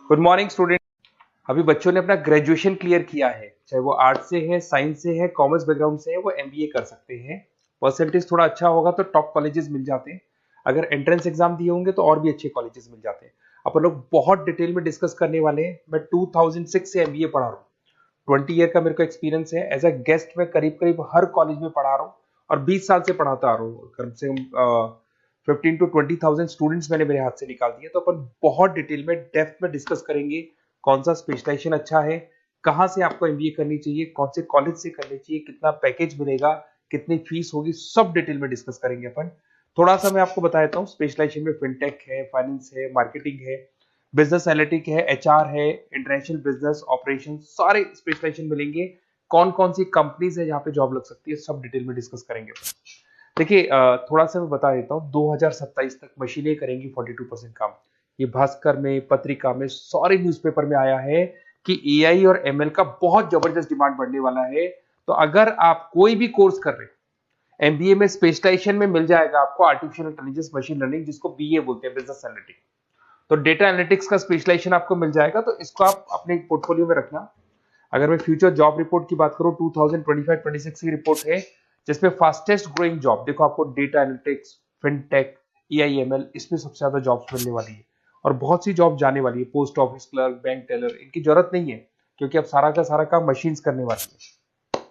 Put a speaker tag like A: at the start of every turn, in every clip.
A: Good morning student. अभी बच्चों ने अपना ग्रेजुएशन क्लियर किया है, चाहे वो आर्ट्स से है, साइंस से है, कॉमर्स बैकग्राउंड से है, वो एमबीए कर सकते हैं। परसेंटेज थोड़ा अच्छा होगा तो टॉप कॉलेजेस मिल जाते हैं। अगर एंट्रेंस एग्जाम दिए होंगे तो और भी अच्छे कॉलेजेस मिल जाते हैं। अपन लोग बहुत डिटेल में डिस्कस करने वाले हैं। मैं 2006 से एमबीए पढ़ा रहा हूँ। 20 ईयर का मेरे को एक्सपीरियंस है। एज अ गेस्ट मैं करीब करीब हर कॉलेज में पढ़ा रहा हूँ और 20 साल से पढ़ाता आ रहा हूँ। कम से कम 15 to 20 thousand स्टूडेंट्स मैंने मेरे हाथ से निकाल दिए। तो अपन बहुत डिटेल में डेप्थ में डिस्कस करेंगे कौन सा स्पेशलाइजेशन अच्छा है, कहाँ से आपको एमबीए करनी चाहिए, कौन से कॉलेज से करनी चाहिए, कितना पैकेज मिलेगा, कितनी फीस होगी, सब डिटेल में डिस्कस करेंगे अपन। थोड़ा सा मैं आपको बता देता हूँ। स्पेशलाइजेशन में फिनटेक है, फाइनेंस है, मार्केटिंग है, बिजनेस एनालिटिक है, एचआर है, इंटरनेशनल बिजनेस ऑपरेशन, सारे स्पेशलाइजेशन मिलेंगे। कौन कौन सी कंपनीज है जहाँ पे जॉब लग सकती है, सब डिटेल में डिस्कस करेंगे। देखिए, थोड़ा सा मैं बता देता हूँ। 2027 तक मशीनें करेंगी 42% काम। ये भास्कर में, पत्रिका में, सारे न्यूज़पेपर में आया है कि एआई और एमएल का बहुत जबरदस्त डिमांड बढ़ने वाला है। तो अगर आप कोई भी कोर्स कर रहे हैं, एमबीए में स्पेशलाइजेशन में मिल जाएगा आपको आर्टिफिशियल इंटेलिजेंस, मशीन लर्निंग, जिसको बीए बोलते हैं, बिजनेस एनालिटिक्स। तो डेटा एनालिटिक्स का स्पेशलाइजेशन आपको मिल जाएगा, तो इसको आप अपने पोर्टफोलियो में रखना। अगर मैं फ्यूचर जॉब रिपोर्ट की बात करूं, 2025-26 की रिपोर्ट है, जिसमें फास्टेस्ट ग्रोइंग जॉब देखो आपको डेटा एनालिटिक्स, फिनटेक, एआईएमएल, इसमें सबसे ज्यादा जॉब्स मिलने वाली है। और बहुत सी जॉब जाने वाली है। Post office clerk, bank teller, इनकी जरूरत नहीं है, क्योंकि अब सारा का सारा काम मशीन्स करने वाली है।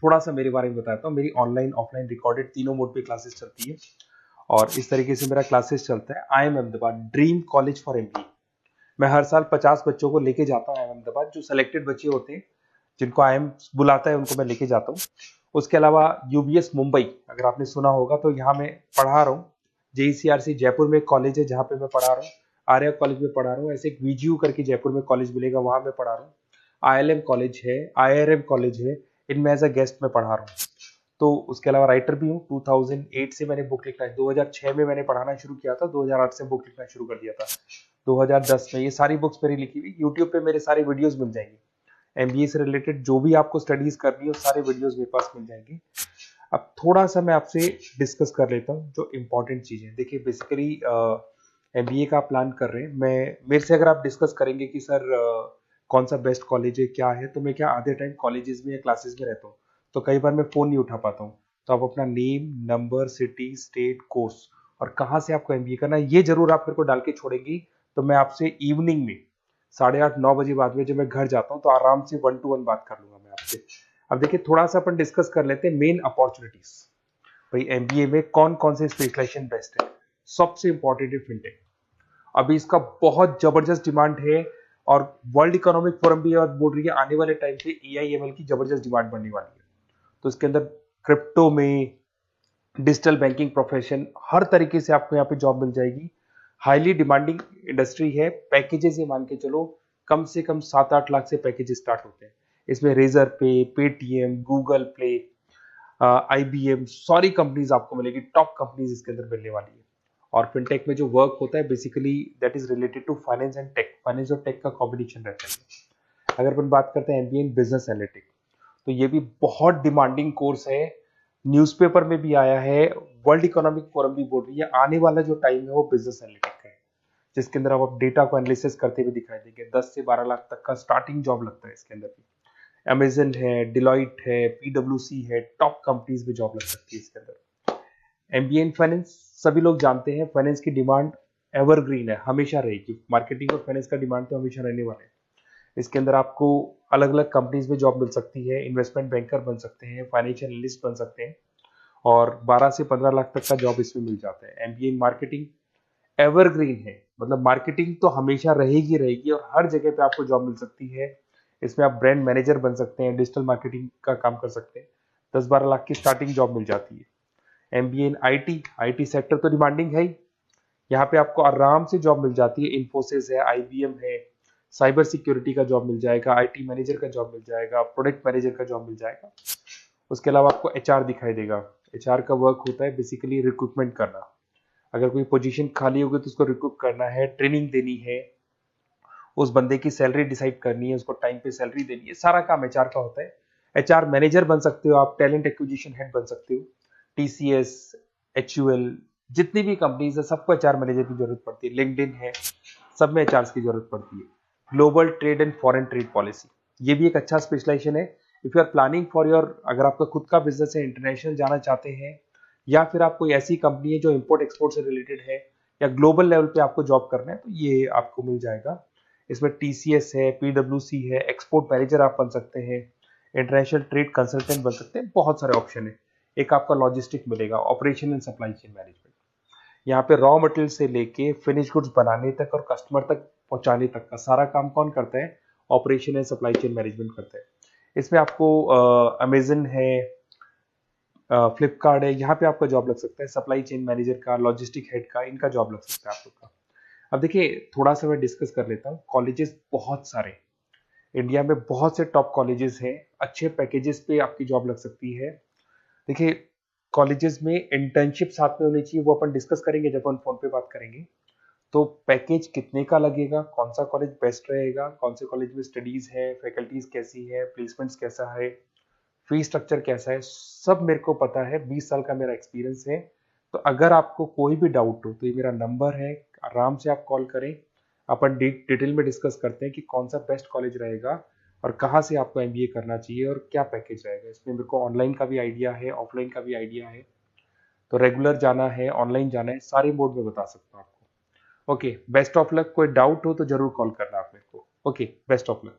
A: थोड़ा सा मेरे बारे में बताता हूँ। मेरी ऑनलाइन ऑफलाइन रिकॉर्डेड तीनों मोड पे क्लासेस चलती है और इस तरीके से मेरा क्लासेस चलता है। I am Ahmedabad dream college for MBA. मैं हर साल 50 बच्चों को लेके जाता हूँ अहमदाबाद। जो सिलेक्टेड बच्चे होते हैं, जिनको आईएम बुलाता है, उनको मैं लेके जाता हूँ। उसके अलावा यूबीएस मुंबई, अगर आपने सुना होगा, तो यहाँ मैं पढ़ा रहा हूँ। जेईसीआरसी जयपुर में एक कॉलेज है जहाँ पे मैं पढ़ा रहा हूँ। आर्या कॉलेज में पढ़ा रहा हूँ। ऐसे एक वीजीयू करके जयपुर में कॉलेज मिलेगा, वहां मैं पढ़ा रहा हूँ। आईएलएम कॉलेज है, आईआरएम कॉलेज है, इनमें एज अ गेस्ट में पढ़ा रहा हूँ। तो उसके अलावा राइटर भी हूँ। 2008 से मैंने बुक लिखना है। 2006 में मैंने पढ़ाना शुरू किया था, 2008 से बुक लिखना शुरू कर दिया था। 2010 में ये सारी बुक्स मेरी लिखी हुई यूट्यूब पे मेरे सारे वीडियोस मिल जाएंगे। एमबीए से रिलेटेड जो भी आपको स्टडीज करनी हो, सारे वीडियोस मेरे पास मिल जाएंगे। अब थोड़ा सा मैं आपसे डिस्कस कर लेता हूँ जो इंपॉर्टेंट चीजें। देखिए, बेसिकली एमबीए का आप प्लान कर रहे हैं, मैं मेरे से अगर आप डिस्कस करेंगे कि सर कौन सा बेस्ट कॉलेज है, क्या है, तो मैं क्या आधे टाइम कॉलेजेस में या क्लासेस में रहता हूँ, तो कई बार मैं फोन नहीं उठा पाता हूँ। तो आप अपना name, number, city, state, course और कहाँ से आपको एमबीए करना है, ये जरूर आप मेरे को डाल के छोड़ेंगी। तो मैं आपसे इवनिंग में 8:30-9 बजे बाद में जब मैं घर जाता हूँ, तो आराम से 1-to-1 बात कर लूंगा मैं आपसे। अब देखिए, थोड़ा सा अपन डिस्कस कर लेते हैं मेन अपॉर्चुनिटीज। भाई, एमबीए में कौन कौन से स्पेशलाइजेशन बेस्ट है। सबसे इंपॉर्टेंट है फिनटेक। अभी इसका बहुत जबरदस्त डिमांड है और वर्ल्ड इकोनॉमिक फोरम भी ये बोल रही है आने वाले टाइम पे एआईएमएल की जबरदस्त डिमांड बढ़ने वाली है। तो इसके अंदर क्रिप्टो में, डिजिटल बैंकिंग प्रोफेशन, हर तरीके से आपको यहाँ पे जॉब मिल जाएगी। हाईली डिमांडिंग इंडस्ट्री है। पैकेजेस ये मान के चलो, कम से कम 7-8 लाख से पैकेजेस स्टार्ट होते हैं। इसमें रेजर पे, पेटीएम, गूगल प्ले, आईबीएम, सारी कंपनीज आपको मिलेगी। टॉप कंपनीज इसके अंदर मिलने वाली है। और फिनटेक में जो वर्क होता है, basically that is related to finance and tech. Finance और टेक का कॉम्बिनेशन रहता है। अगर अपन बात करते हैं एमबीए इन बिजनेस एनालिटिक्स, तो ये भी बहुत डिमांडिंग कोर्स है। न्यूज़पेपर में भी आया है, वर्ल्ड इकोनॉमिक फोरम भी बोल रही है आने वाला जो टाइम है वो बिजनेस एनालिटिक्स का है, जिसके अंदर आप डेटा को एनालिसिस करते हुए दिखाई देंगे। 10 से 12 लाख तक का स्टार्टिंग जॉब लगता है इसके अंदर भी। अमेजन है, डिलॉइट है, पीडब्ल्यूसी है, टॉप कंपनीज में जॉब लग सकती है इसके अंदर। एमबीए इन फाइनेंस, सभी लोग जानते हैं फाइनेंस की डिमांड एवरग्रीन है, हमेशा रहेगी। मार्केटिंग और फाइनेंस का डिमांड तो हमेशा रहने वाला है। इसके अंदर आपको अलग अलग कंपनीज में जॉब मिल सकती है। इन्वेस्टमेंट बैंकर बन सकते हैं, फाइनेंशियल एनालिस्ट बन सकते हैं और 12 से 15 लाख तक का जॉब इसमें मिल जाता है। एमबीए इन मार्केटिंग एवरग्रीन है, मतलब मार्केटिंग तो हमेशा रहेगी रहेगी और हर जगह पे आपको जॉब मिल सकती है। इसमें आप ब्रांड मैनेजर बन सकते हैं, डिजिटल मार्केटिंग का काम कर सकते हैं। 10-12 लाख की स्टार्टिंग जॉब मिल जाती है। MBA in IT, IT sector तो डिमांडिंग है ही। यहाँ पे आपको आराम से जॉब मिल जाती है। इन्फोसिस है, आईबीएम है, साइबर सिक्योरिटी का जॉब मिल जाएगा, आईटी मैनेजर का जॉब मिल जाएगा, प्रोडक्ट मैनेजर का जॉब मिल जाएगा। उसके अलावा आपको एचआर दिखाई देगा। एचआर का वर्क होता है बेसिकली रिक्रूटमेंट करना। अगर कोई पोजीशन खाली होगी तो उसको रिक्रूट करना है, ट्रेनिंग देनी है, उस बंदे की सैलरी डिसाइड करनी है, उसको टाइम पे सैलरी देनी है, सारा काम एचआर का होता है। एचआर मैनेजर बन सकते हो आप, टैलेंट एक्विजिशन हेड बन सकते हो। टीसीएस, एचयूएल, जितनी भी कंपनीज है सबको एचआर मैनेजर की जरूरत पड़ती है। लिंक्डइन है, सब में एचआर की जरूरत पड़ती है। Global trade and foreign trade policy, ये भी एक अच्छा स्पेशलाइजेशन है। If you are planning for your, अगर आपका खुद का बिजनेस है, इंटरनेशनल जाना चाहते हैं, या फिर आप कोई ऐसी कंपनी है जो इंपोर्ट एक्सपोर्ट से रिलेटेड है, या ग्लोबल लेवल पे आपको जॉब करना है, तो ये आपको मिल जाएगा। इसमें टीसीएस है, पीडब्ल्यूसी है, एक्सपोर्ट मैनेजर आप बन सकते हैं, इंटरनेशनल ट्रेड कंसल्टेंट बन सकते हैं, बहुत सारे ऑप्शन है। एक आपका लॉजिस्टिक मिलेगा, operation and supply chain management. यहाँ पे रॉ मटेरियल से लेके फिनिश गुड्स बनाने तक और कस्टमर तक पहुंचाने तक का सारा काम कौन करता है? Operation and supply chain management करता है। इसमें आपको अमेजन है, फ्लिपकार्ट है, यहाँ पे आपका जॉब लग सकता है, सप्लाई चेन मैनेजर का, लॉजिस्टिक हेड का, इनका जॉब लग सकता है आप लोग का। अब देखिए, थोड़ा सा मैं डिस्कस कर लेता हूँ। कॉलेजेस बहुत सारे इंडिया में, बहुत से टॉप कॉलेजेस हैं, अच्छे पैकेजेस पे आपकी जॉब लग सकती है। देखिए, कॉलेजेस में इंटर्नशिप साथ में होनी चाहिए, वो अपन डिस्कस करेंगे जब अपन फोन पे बात करेंगे। तो पैकेज कितने का लगेगा, कौन सा कॉलेज बेस्ट रहेगा, कौन से कॉलेज में स्टडीज है, फैकल्टीज कैसी है, प्लेसमेंट्स कैसा है, फी स्ट्रक्चर कैसा है, सब मेरे को पता है, 20 साल का मेरा एक्सपीरियंस है। तो अगर आपको कोई भी डाउट हो तो ये मेरा नंबर है, आराम से आप कॉल करें। अपन डिटेल में डिस्कस करते हैं कि कौन सा बेस्ट कॉलेज रहेगा और कहाँ से आपको एमबीए करना चाहिए और क्या पैकेज रहेगा। इसमें मेरे को ऑनलाइन का भी आइडिया है, ऑफलाइन का भी आइडिया है, तो रेगुलर जाना है, ऑनलाइन जाना है, सारे मोड में बता सकता हूँ आपको। Okay, best of luck. कोई डाउट हो तो जरूर कॉल करना आप मेरे को। Okay, best of luck.